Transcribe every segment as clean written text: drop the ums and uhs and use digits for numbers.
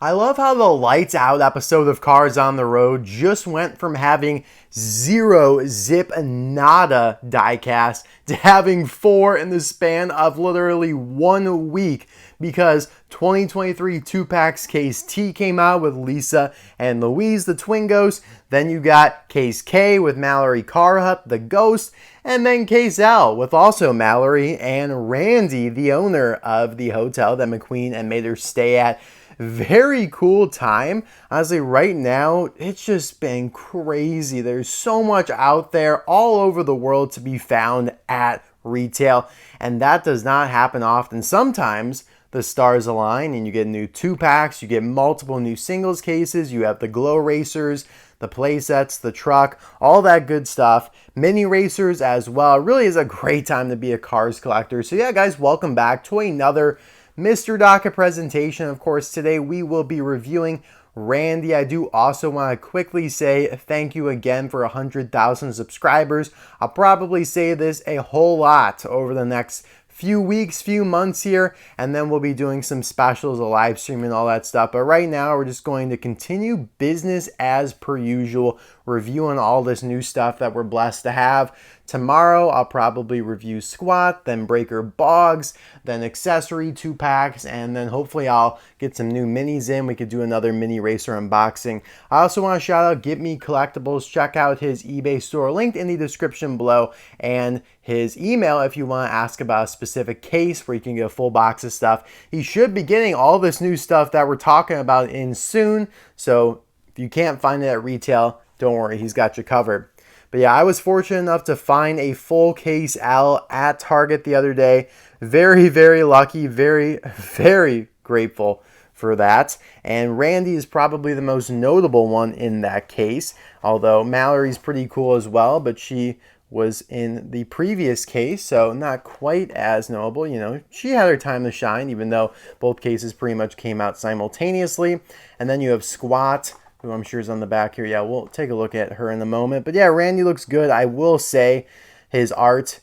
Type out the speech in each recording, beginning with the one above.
I love how the lights out episode of Cars on the Road just went from having 0 zip nada diecast to having 4 in the span of literally 1 week, because 2023 2-packs Case T came out with Lisa and Louise, the twin ghosts. Then you got Case K with Mallory Carhut, the ghost. And then Case L with also Mallory and Randy, the owner of the hotel that McQueen and Mater stay at. Very cool time. Honestly, right now, it's just been crazy. There's so much out there all over the world to be found at retail, and that does not happen often. Sometimes the stars align and you get new 2-packs, you get multiple new singles cases, you have the glow racers, the play sets, the truck, all that good stuff. Mini racers as well. It really is a great time to be a cars collector. So yeah, guys, welcome back to another Mr. Docketer presentation. Of course, today we will be reviewing Randy. I do also want to quickly say thank you again for 100,000 subscribers. I'll probably say this a whole lot over the next few weeks, few months here, and then we'll be doing some specials, a live stream and all that stuff. But right now, we're just going to continue business as per usual, reviewing all this new stuff that we're blessed to have. Tomorrow, I'll probably review Squat, then Breaker Boggs, then Accessory 2-packs, and then hopefully I'll get some new minis in. We could do another mini racer unboxing. I also want to shout out GetMeCollectibles. Check out his eBay store linked in the description below, and his email if you want to ask about a specific case where you can get a full box of stuff. He should be getting all this new stuff that we're talking about in soon, so if you can't find it at retail, don't worry, he's got you covered. But yeah, I was fortunate enough to find a full Case L at Target the other day. Very, very lucky, very, very grateful for that. And Randy is probably the most notable one in that case, although Mallory's pretty cool as well, but she was in the previous case, so not quite as notable. You know, she had her time to shine, even though both cases pretty much came out simultaneously. And then you have Squat, who I'm sure is on the back here. Yeah, we'll take a look at her in a moment. But yeah, Randy looks good. I will say his art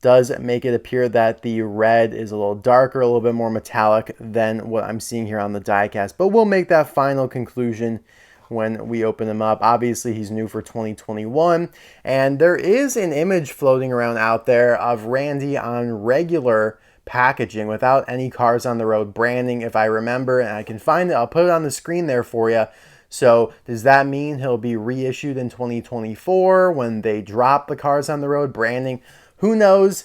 does make it appear that the red is a little darker, a little bit more metallic than what I'm seeing here on the diecast. But we'll make that final conclusion when we open him up. Obviously, he's new for 2021. And there is an image floating around out there of Randy on regular packaging without any Cars on the Road branding, if I remember. And I can find it. I'll put it on the screen there for you. So does that mean he'll be reissued in 2024 when they drop the Cars on the Road branding? Who knows?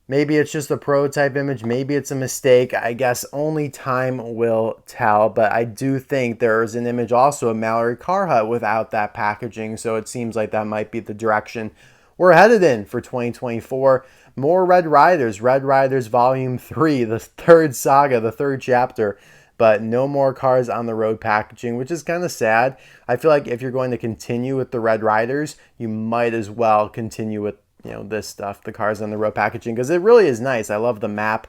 Maybe it's just a prototype image. Maybe it's a mistake. I guess only time will tell. But I do think there's an image also of Mallory Carhut without that packaging. So it seems like that might be the direction we're headed in for 2024. More Red Riders. Red Riders Volume 3, the third saga, the third chapter. But no more Cars on the Road packaging, which is kind of sad. I feel like if you're going to continue with the Red Riders, you might as well continue with, you know, this stuff, the Cars on the Road packaging, because it really is nice. I love the map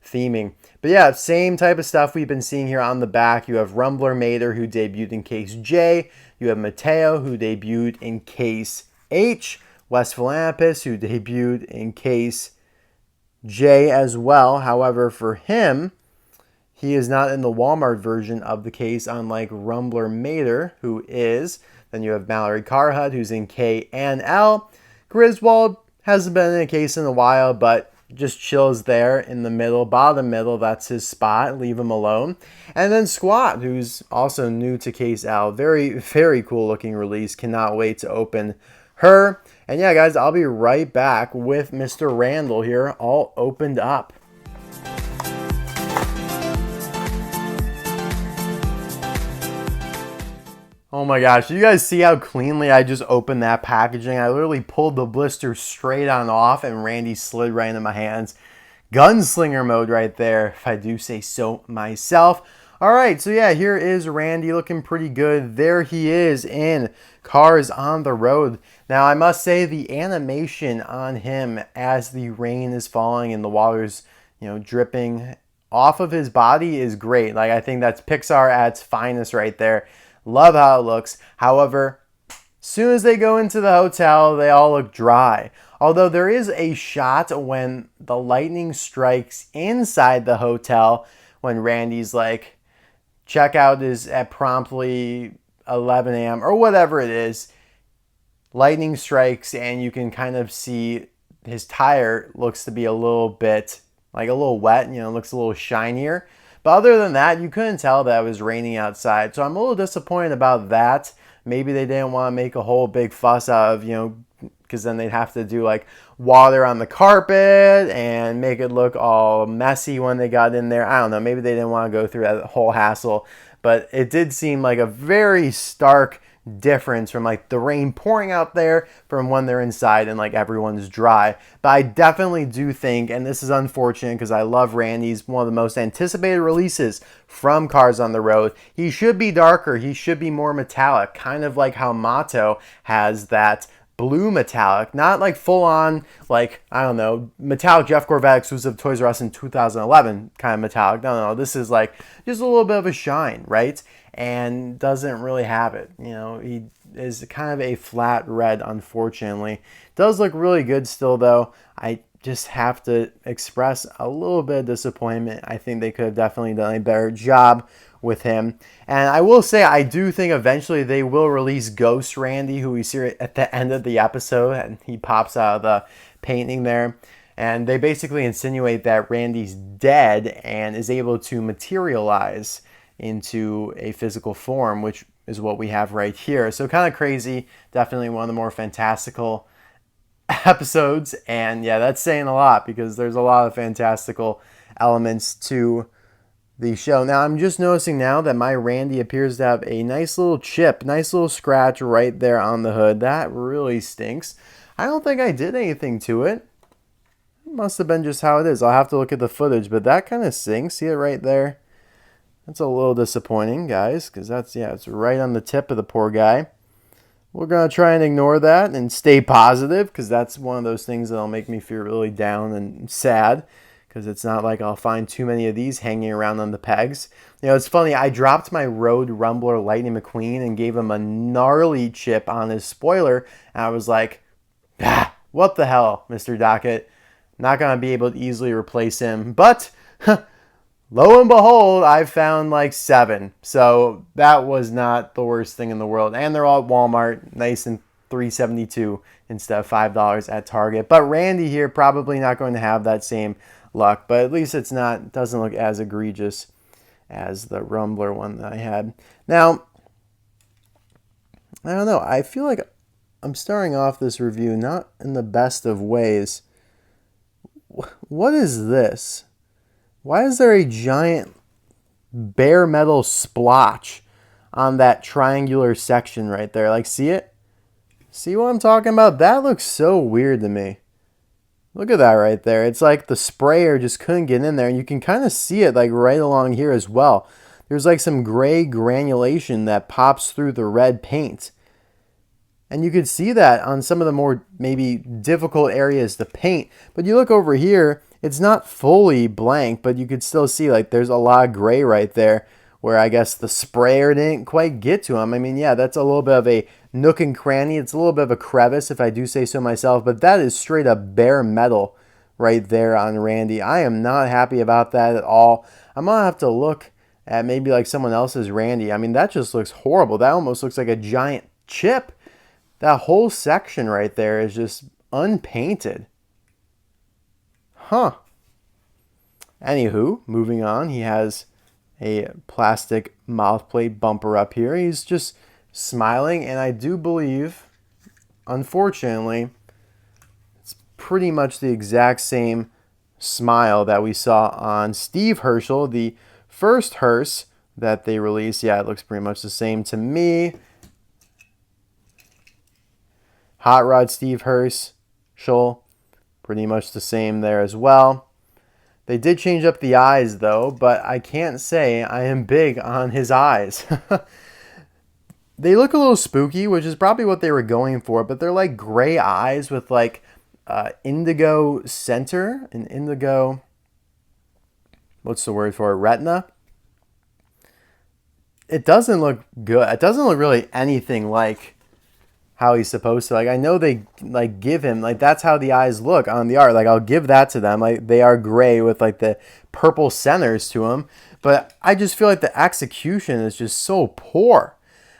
theming. But yeah, same type of stuff we've been seeing here on the back. You have Rumbler Mater, who debuted in Case J. You have Mateo, who debuted in Case H. West Philanthropist, who debuted in Case J as well. However, for him, he is not in the Walmart version of the case, unlike Rumbler Mater, who is. Then you have Mallory Carhut, who's in K and L. Griswold hasn't been in a case in a while, but just chills there in the middle, bottom middle. That's his spot. Leave him alone. And then Squat, who's also new to Case L. Very, very cool looking release. Cannot wait to open her. And yeah, guys, I'll be right back with Mr. Randall here, all opened up. Oh my gosh, do you guys see how cleanly I just opened that packaging? I literally pulled the blister straight on off and Randy slid right into my hands. Gunslinger mode right there, if I do say so myself. All right, so yeah, here is Randy looking pretty good. There he is in Cars on the Road. Now, I must say the animation on him as the rain is falling and the water's, you know, dripping off of his body is great. Like, I think that's Pixar at its finest right there. Love how it looks. However, as soon as they go into the hotel, they all look dry. Although there is a shot when the lightning strikes inside the hotel when Randy's like Checkout is at promptly 11 a.m. or whatever it is. Lightning strikes, and you can kind of see his tire looks to be a little bit, like a little wet, you know, looks a little shinier. But other than that, you couldn't tell that it was raining outside. So I'm a little disappointed about that. Maybe they didn't want to make a whole big fuss out of, you know, because then they'd have to do like water on the carpet and make it look all messy when they got in there. I don't know. Maybe they didn't want to go through that whole hassle. But it did seem like a very stark difference from like the rain pouring out there from when they're inside and like everyone's dry. But I definitely do think, and this is unfortunate because I love Randy's one of the most anticipated releases from Cars on the Road. He should be darker. He should be more metallic, kind of like how Mattel has that blue metallic, not like full on, like, I don't know, metallic Jeff Corvette exclusive Toys R Us in 2011 kind of metallic. No, this is like just a little bit of a shine, right? And doesn't really have it. You know, he is kind of a flat red, unfortunately. Does look really good still, though. I just have to express a little bit of disappointment. I think they could have definitely done a better job with him. And I will say, I do think eventually they will release Ghost Randy, who we see at the end of the episode, and he pops out of the painting there. And they basically insinuate that Randy's dead and is able to materialize into a physical form, which is what we have right here. So kind of crazy. Definitely one of the more fantastical episodes. And yeah, that's saying a lot because there's a lot of fantastical elements to the show. Now, I'm just noticing now that my Randy appears to have a nice little chip, nice little scratch right there on the hood. That really stinks. I don't think I did anything to it. It must have been just how it is. I'll have to look at the footage, but that kind of stinks. See it right there? That's a little disappointing, guys, because that's, yeah, it's right on the tip of the poor guy. We're going to try and ignore that and stay positive, because that's one of those things that'll make me feel really down and sad, because it's not like I'll find too many of these hanging around on the pegs. You know, it's funny, I dropped my Road Rumbler Lightning McQueen and gave him a gnarly chip on his spoiler, and I was like, what the hell, Mr. Dockett? Not going to be able to easily replace him, but lo and behold, I found like 7. So that was not the worst thing in the world. And they're all at Walmart, nice and $3.72 instead of $5 at Target. But Randy here probably not going to have that same luck. But at least it's not, doesn't look as egregious as the Rumbler one that I had. Now, I don't know. I feel like I'm starting off this review not in the best of ways. What is this? Why is there a giant bare metal splotch on that triangular section right there? Like, see it? See what I'm talking about? That looks so weird to me. Look at that right there. It's like the sprayer just couldn't get in there. And you can kind of see it like right along here as well. There's like some gray granulation that pops through the red paint. And you could see that on some of the more maybe difficult areas to paint. But you look over here, it's not fully blank, but you could still see like there's a lot of gray right there where I guess the sprayer didn't quite get to him. I mean, yeah, that's a little bit of a nook and cranny. It's a little bit of a crevice if I do say so myself, but that is straight up bare metal right there on Randy. I am not happy about that at all. I'm going to have to look at maybe like someone else's Randy. I mean, that just looks horrible. That almost looks like a giant chip. That whole section right there is just unpainted. Huh. Anywho, moving on, he has a plastic mouth plate bumper up here. He's just smiling, and I do believe, unfortunately, it's pretty much the exact same smile that we saw on Steve Herschel, the first hearse that they released. Yeah, it looks pretty much the same to me. Hot Rod Steve Herschel, pretty much the same there as well. They did change up the eyes though, but I can't say I am big on his eyes. They look a little spooky, which is probably what they were going for, but they're like gray eyes with like indigo center, an indigo, what's the word for it, retina? It doesn't look good. It doesn't look really anything like how he's supposed to. Like, I know they like give him like that's how the eyes look on the art. Like, I'll give that to them. Like, they are gray with like the purple centers to them. But I just feel like the execution is just so poor.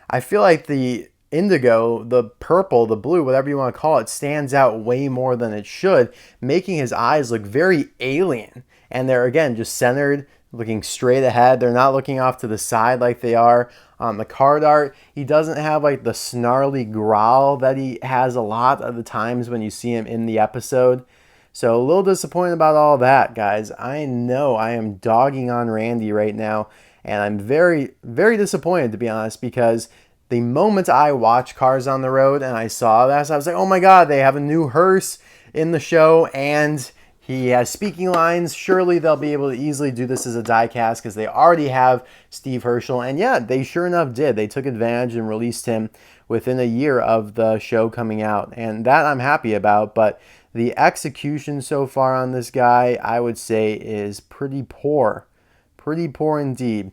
I feel like the indigo, the purple, the blue, whatever you want to call it, stands out way more than it should, making his eyes look very alien. And they're, again, just centered, looking straight ahead. They're not looking off to the side like they are on the card art. He doesn't have like the snarly growl that he has a lot of the times when you see him in the episode. So a little disappointed about all that, guys. I know I am dogging on Randy right now, and I'm very, very disappointed, to be honest, because the moment I watched Cars on the Road and I saw that, I was like, oh my God, they have a new Hearse in the show, and he has speaking lines. Surely they'll be able to easily do this as a die cast because they already have Steve Herschel. And yeah, they sure enough did. They took advantage and released him within a year of the show coming out. And that I'm happy about. But the execution so far on this guy, I would say, is pretty poor. Pretty poor indeed.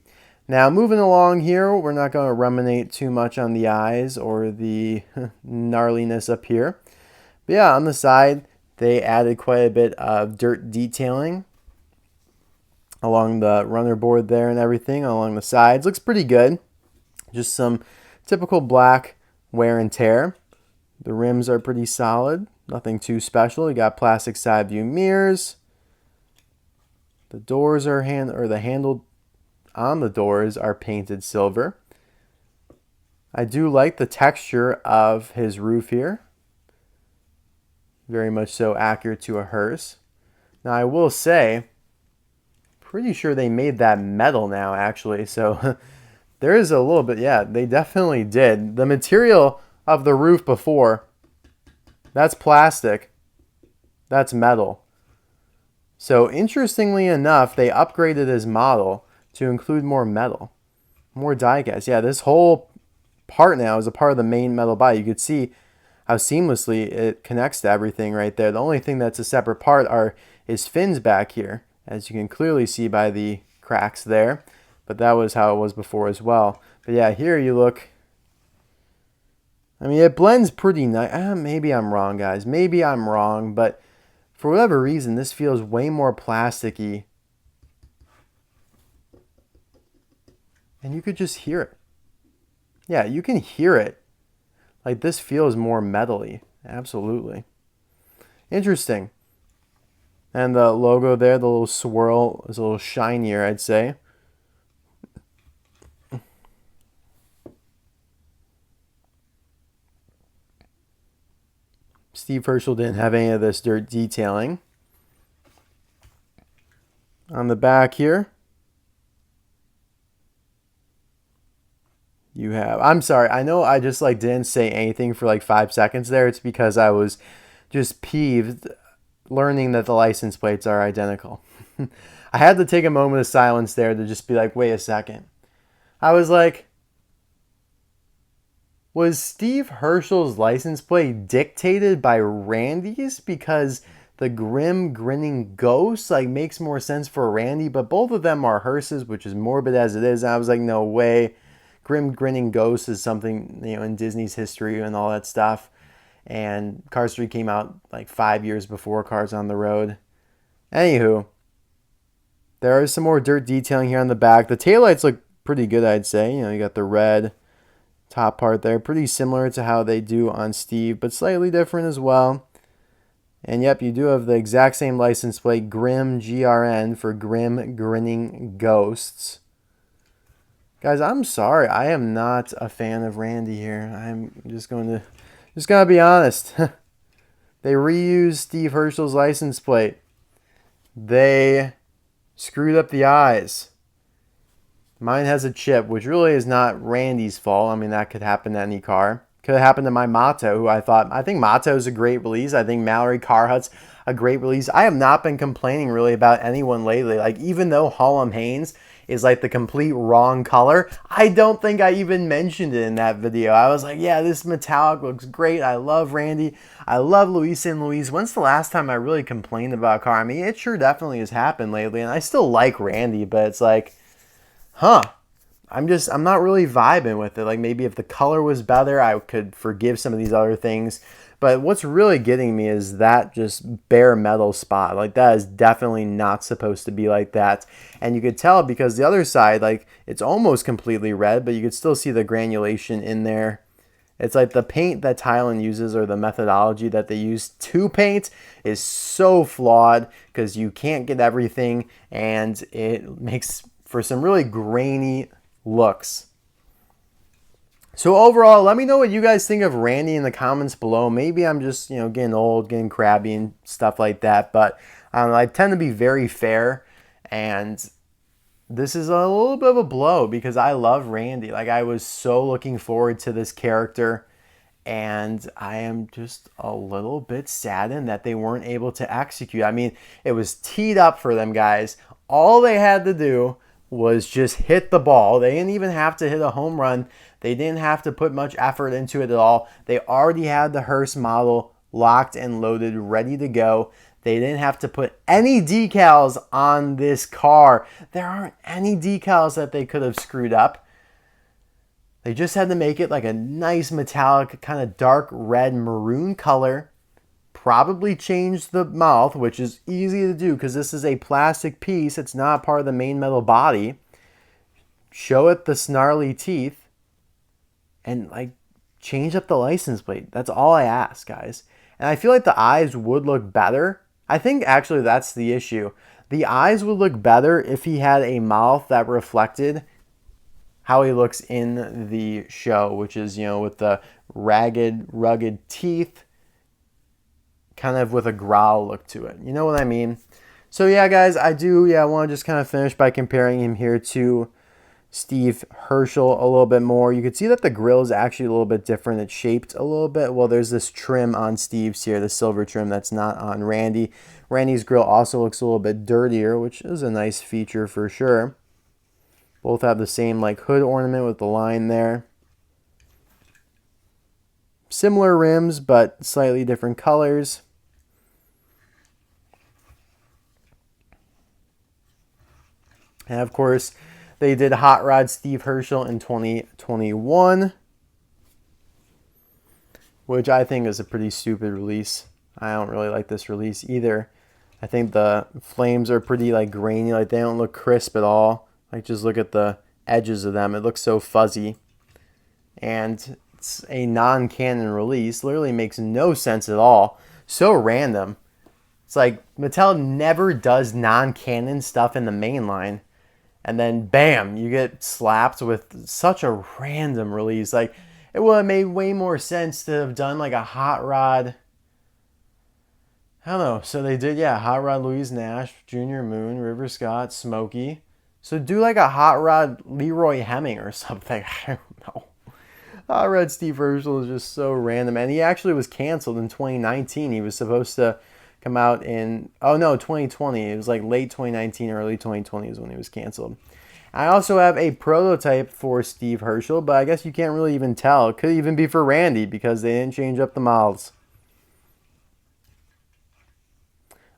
Now, moving along here, we're not going to ruminate too much on the eyes or the gnarliness up here. But yeah, on the side, they added quite a bit of dirt detailing along the runner board there and everything, along the sides. Looks pretty good. Just some typical black wear and tear. The rims are pretty solid. Nothing too special. You got plastic side view mirrors. The doors are the handle on the doors are painted silver. I do like the texture of his roof here. Very much so accurate to a hearse. Now I will say, pretty sure they made that metal now actually. So there is a little bit, yeah, they definitely did. The material of the roof before, that's plastic. That's metal. So interestingly enough, they upgraded his model to include more metal, more die cast. Yeah, this whole part now is a part of the main metal body. You could see how seamlessly it connects to everything right there. The only thing that's a separate part are his fins back here, as you can clearly see by the cracks there. But that was how it was before as well. But yeah, here you look. I mean, it blends pretty nice. Maybe I'm wrong, guys. Maybe I'm wrong, but for whatever reason, this feels way more plasticky. And you could just hear it. Yeah, you can hear it. Like, this feels more metal-y. Absolutely. Interesting. And the logo there, the little swirl, is a little shinier, I'd say. Steve Herschel didn't have any of this dirt detailing. On the back here, you have, I'm sorry, I know I just didn't say anything for 5 seconds there. It's because I was just peeved learning that the license plates are identical. I had to take a moment of silence there to just be like, wait a second. I was like, was Steve Herschel's license plate dictated by Randy's? Because the grim grinning ghost makes more sense for Randy, but both of them are hearses, which is morbid as it is. And I was like, no way. Grim grinning ghost is something, in Disney's history and all that stuff. And Cars 3 came out 5 years before Cars on the Road. Anywho, there is some more dirt detailing here on the back. The taillights look pretty good, I'd say. You got the red top part there. Pretty similar to how they do on Steve, but slightly different as well. And yep, you do have the exact same license plate, Grim GRN, for Grim Grinning Ghosts. Guys, I'm sorry. I am not a fan of Randy here. I'm just gonna be honest. They reused Steve Herschel's license plate. They screwed up the eyes. Mine has a chip, which really is not Randy's fault. I mean, that could happen to any car. Could have happened to my Motto, who I think Motto is a great release. I think Mallory Carhut's a great release. I have not been complaining really about anyone lately. Even though Hallam Haynes is the complete wrong color, I don't think I even mentioned it in that video. I was like, yeah, this metallic looks great. I love Randy. I love Luis and Louise. When's the last time I really complained about a car? I mean, it sure definitely has happened lately, and I still like Randy, but it's I'm not really vibing with it. Maybe if the color was better, I could forgive some of these other things. But what's really getting me is that just bare metal spot. Like, that is definitely not supposed to be like that. And you could tell because the other side, like, it's almost completely red, but you could still see the granulation in there. It's like the paint that Thailand uses, or the methodology that they use to paint, is so flawed because you can't get everything, and it makes for some really grainy looks. So overall, let me know what you guys think of Randy in the comments below. Maybe I'm just, getting old, getting crabby and stuff like that. But I tend to be very fair. And this is a little bit of a blow because I love Randy. Like, I was so looking forward to this character. And I am just a little bit saddened that they weren't able to execute. I mean, it was teed up for them, guys. All they had to do was just hit the ball. They didn't even have to hit a home run. They didn't have to put much effort into it at all. They already had the Hearse model locked and loaded, ready to go. They didn't have to put any decals on this car. There aren't any decals that they could have screwed up. They just had to make it like a nice metallic, kind of dark red maroon color. Probably change the mouth, which is easy to do because this is a plastic piece. It's not part of the main metal body. Show it the snarly teeth. And like, change up the license plate. That's all I ask, guys. And I feel like the eyes would look better. I think actually that's the issue. The eyes would look better if he had a mouth that reflected how he looks in the show, which is, with the ragged, rugged teeth, kind of with a growl look to it. You know what I mean? So yeah, guys, I want to just kind of finish by comparing him here to Steve Herschel a little bit more. You can see that the grill is actually a little bit different. It's shaped a little bit. Well, there's this trim on Steve's here, the silver trim that's not on Randy. Randy's grill also looks a little bit dirtier, which is a nice feature for sure. Both have the same like hood ornament with the line there. Similar rims, but slightly different colors. And of course, they did Hot Rod Steve Herschel in 2021, which I think is a pretty stupid release. I don't really like this release either. I think the flames are pretty like grainy, like they don't look crisp at all. Like, just look at the edges of them. It looks so fuzzy. And it's a non-canon release. Literally makes no sense at all. So random. It's like Mattel never does non-canon stuff in the main line. And then, bam, you get slapped with such a random release. Like, it would have made way more sense to have done like a Hot Rod. I don't know. So they did, Hot Rod Louise Nash, Junior Moon, River Scott, Smokey. So do like a Hot Rod Leroy Hemming or something. I don't know. Hot Rod Steve Herschel is just so random. And he actually was canceled in 2019. He was supposed to come out in, 2020. It was like late 2019, early 2020 is when he was canceled. I also have a prototype for Steve Herschel, but I guess you can't really even tell. It could even be for Randy because they didn't change up the mouths.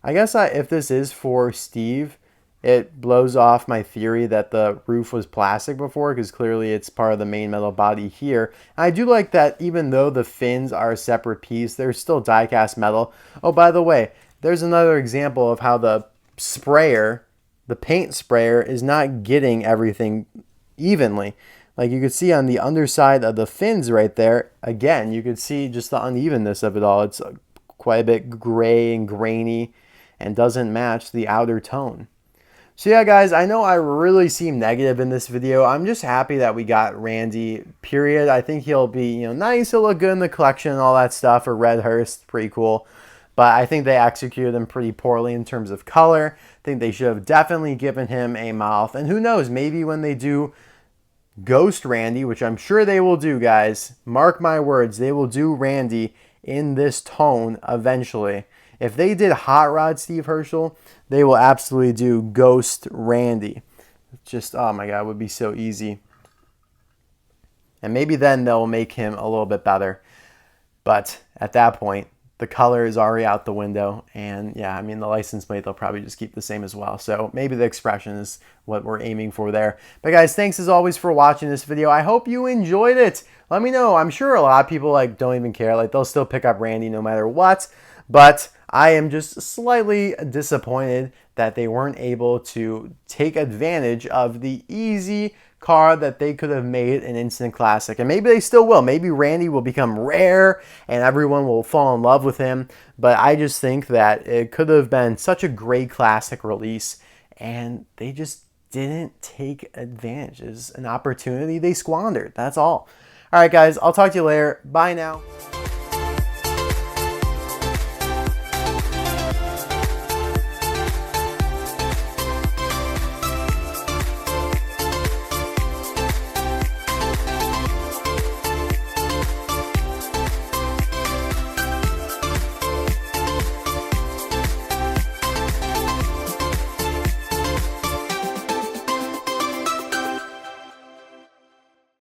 I guess if this is for Steve, it blows off my theory that the roof was plastic before, because clearly it's part of the main metal body here. And I do like that even though the fins are a separate piece, they're still die-cast metal. Oh, by the way, there's another example of how the sprayer, the paint sprayer, is not getting everything evenly. Like you could see on the underside of the fins right there, again, you could see just the unevenness of it all. It's quite a bit gray and grainy and doesn't match the outer tone. So yeah, guys, I know I really seem negative in this video. I'm just happy that we got Randy, period. I think he'll be, nice. He'll look good in the collection and all that stuff. Or Red Hearse, pretty cool. But I think they executed him pretty poorly in terms of color. I think they should have definitely given him a mouth. And who knows, maybe when they do Ghost Randy, which I'm sure they will do, guys. Mark my words, they will do Randy in this tone eventually. If they did Hot Rod Steve Herschel, they will absolutely do Ghost Randy. Just, oh my God, it would be so easy. And maybe then they'll make him a little bit better. But at that point, the color is already out the window. And yeah, I mean, the license plate, they'll probably just keep the same as well. So maybe the expression is what we're aiming for there. But guys, thanks as always for watching this video. I hope you enjoyed it. Let me know. I'm sure a lot of people like don't even care. Like they'll still pick up Randy no matter what. But I am just slightly disappointed that they weren't able to take advantage of the easy car that they could have made an instant classic. And maybe they still will. Maybe Randy will become rare and everyone will fall in love with him. But I just think that it could have been such a great classic release and they just didn't take advantage. It's an opportunity they squandered. That's all. All right, guys, I'll talk to you later. Bye now.